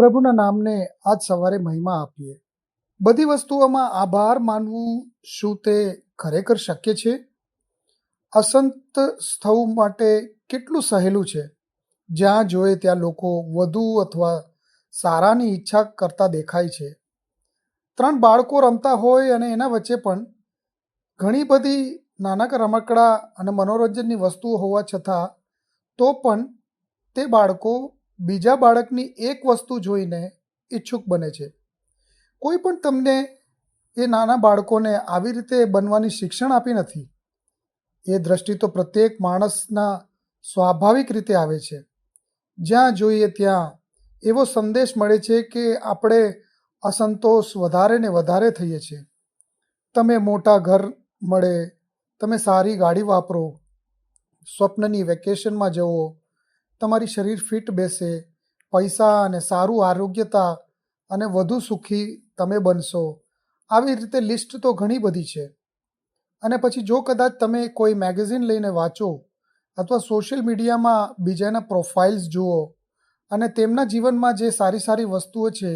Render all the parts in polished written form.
પ્રભુના નામને આજ સવારે મહિમા આપીએ. બધી વસ્તુઓમાં આભાર માનવું શું તે ખરેખર શક્ય છે? અસંત થવું માટે કેટલું સહેલું છે. જ્યાં જોઈએ ત્યાં લોકો વધુ અથવા સારાની ઈચ્છા કરતા દેખાય છે. 3 બાળકો રમતા હોય અને એના વચ્ચે પણ ઘણી બધી નાના રમકડા અને મનોરંજનની વસ્તુઓ હોવા છતાં તો પણ તે બાળકો બીજા બાળકની એક વસ્તુ જોઈને ઈચ્છુક બને છે. કોઈ પણ તમને એ નાના બાળકોને આવી રીતે બનવાની શિક્ષણ આપી નથી. એ દ્રષ્ટિ તો પ્રત્યેક માણસના સ્વાભાવિક રીતે આવે છે. જ્યાં જોઈએ ત્યાં એવો સંદેશ મળે છે કે આપણે અસંતોષ વધારે ને વધારે થઈએ છીએ. તમે મોટા ઘર મળે, તમે સારી ગાડી વાપરો, સ્વપ્નની વેકેશનમાં જવો, તમારી શરીર ફિટ બેસે, પૈસા અને સારું આરોગ્યતા અને વધુ સુખી તમે બનશો. આવી રીતે લિસ્ટ તો ઘણી બધી છે. અને પછી જો કદાચ તમે કોઈ મેગેઝિન લઈને વાંચો અથવા સોશિયલ મીડિયામાં બીજાના પ્રોફાઇલ્સ જુઓ અને તેમના જીવનમાં જે સારી સારી વસ્તુઓ છે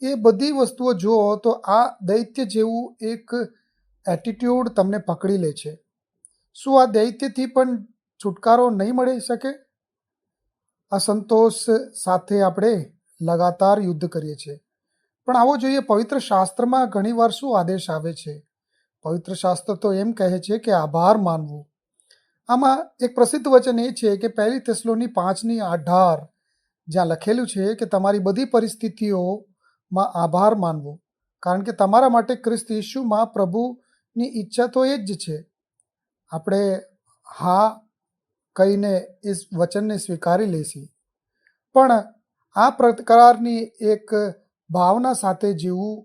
એ બધી વસ્તુઓ જુઓ તો આ દૈત્ય જેવું એક એટીટ્યૂડ તમને પકડી લે છે. શું આ દૈત્યથી પણ છુટકારો નહીં મળી શકે? અસંતોષ સાથે આપણે લગાતાર યુદ્ધ કરીએ છીએ. પણ આવો જોઈએ પવિત્ર શાસ્ત્રમાં ઘણીવાર શું આદેશ આવે છે. પવિત્ર શાસ્ત્ર તો એમ કહે છે કે આભાર માનવું. આમાં એક પ્રસિદ્ધ વચન એ છે કે 1 થેસ્સલોની 5:18 જ્યાં લખેલું છે કે તમારી બધી પરિસ્થિતિઓમાં આભાર માનવો, કારણ કે તમારા માટે ખ્રિસ્ત ઈસુમાં પ્રભુની ઈચ્છા તો એ જ છે. આપણે હા કહીને એ વચનને સ્વીકારી લઈશી, પણ આ પ્રકારની એક ભાવના સાથે જીવવું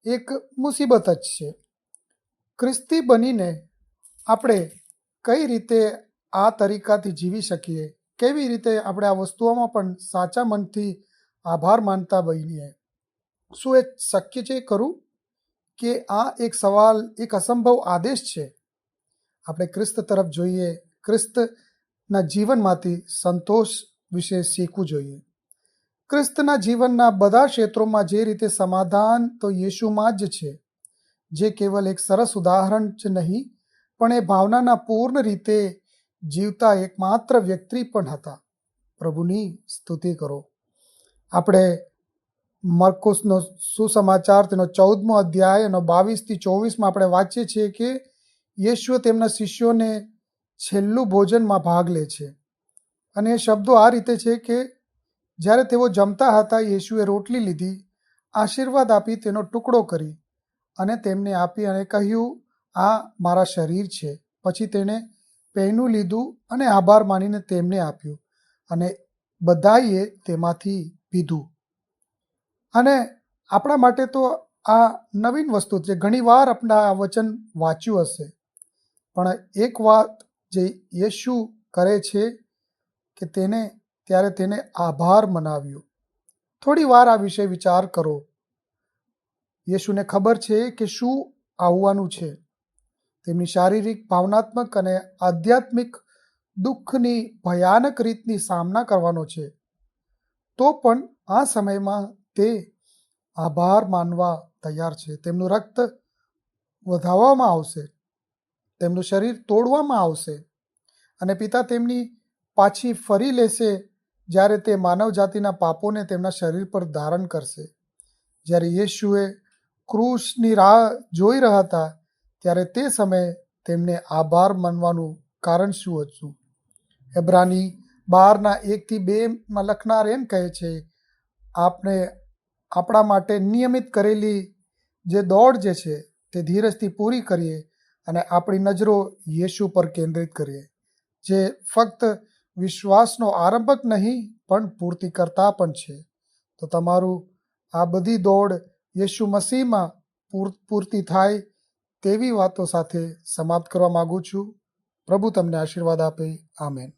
એક મુસીબત જ છે. ખ્રિસ્તી બનીને આપણે કઈ રીતે આ તરીકાથી જીવી શકીએ? કેવી રીતે આપણે આ વસ્તુઓમાં પણ સાચા મનથી આભાર માનતા બનીએ? શું એ શક્ય છે ખરું કે આ એક સવાલ, એક અસંભવ આદેશ છે? આપણે ખ્રિસ્ત તરફ જોઈએ, ખ્રિસ્તના જીવનમાંથી સંતોષ વિશે શીખવું જોઈએ. ખ્રિસ્તના જીવનના બધા ક્ષેત્રોમાં જે રીતે સમાધાન તો યેશુમાં જ છે, જે કેવલ એક સરસ ઉદાહરણ જ નહીં પણ એ ભાવનાના પૂર્ણ રીતે જીવતા એકમાત્ર વ્યક્તિ પણ હતા. પ્રભુની સ્તુતિ કરો. આપણે મરકુસનો સુસમાચાર તેનો 14મો અધ્યાય અને 22થી 24 આપણે વાંચીએ છીએ કે યેશુએ તેમના શિષ્યોને છેલ્લું ભોજનમાં ભાગ લે છે. અને એ શબ્દો આ રીતે છે કે જ્યારે તેઓ જમતા હતા, યેશુએ રોટલી લીધી, આશીર્વાદ આપી તેનો ટુકડો કરી અને તેમને આપી અને કહ્યું, આ મારા શરીર છે. પછી તેણે પૈણું લીધું અને આભાર માનીને તેમને આપ્યું અને બધાએ તેમાંથી પીધું. અને આપણા માટે તો આ નવીન વસ્તુ છે. ઘણીવાર આપણે આ વચન વાંચ્યું હશે, પણ એક વાત જે યેશુ કરે છે કે ત્યારે તેને આભાર મનાવ્યો. થોડી વાર આ વિશે વિચાર કરો. યેશુને ખબર છે કે શું આવવાનું છે. તેમની શારીરિક, ભાવનાત્મક અને આધ્યાત્મિક દુઃખની ભયાનક રીતની સામના કરવાનો છે. તો પણ આ સમયમાં તે આભાર માનવા તૈયાર છે. તેમનું રક્ત વધાવવામાં આવશે, તેમનું શરીર તોડવામાં આવશે અને પિતા તેમની પાછી ફરી લેશે જ્યારે તે માનવ જાતિના પાપોને તેમના શરીર પર ધારણ કરશે. જ્યારે યેશુએ ક્રૂસની રાહ જોઈ રહ્યા હતા ત્યારે તે સમયે તેમને આભાર માનવાનું કારણ શું હતું? એબ્રાની 12:1-2 લખનાર એમ કહે છે, આપણે આપણા માટે નિયમિત કરેલી જે દોડ જે છે તે ધીરજથી પૂરી કરીએ અને આપણી નજરો યેશુ પર કેન્દ્રિત કરીએ, જે ફક્ત વિશ્વાસનો આરંભક નહીં પણ પૂર્તિકર્તા પણ છે. તો તમારું આ બધી દોડ યેશુ મસીહમાં પૂર્તિ થાય તેવી વાતો સાથે સમાપ્ત કરવા માગું છું. પ્રભુ તમને આશીર્વાદ આપે. આમેન.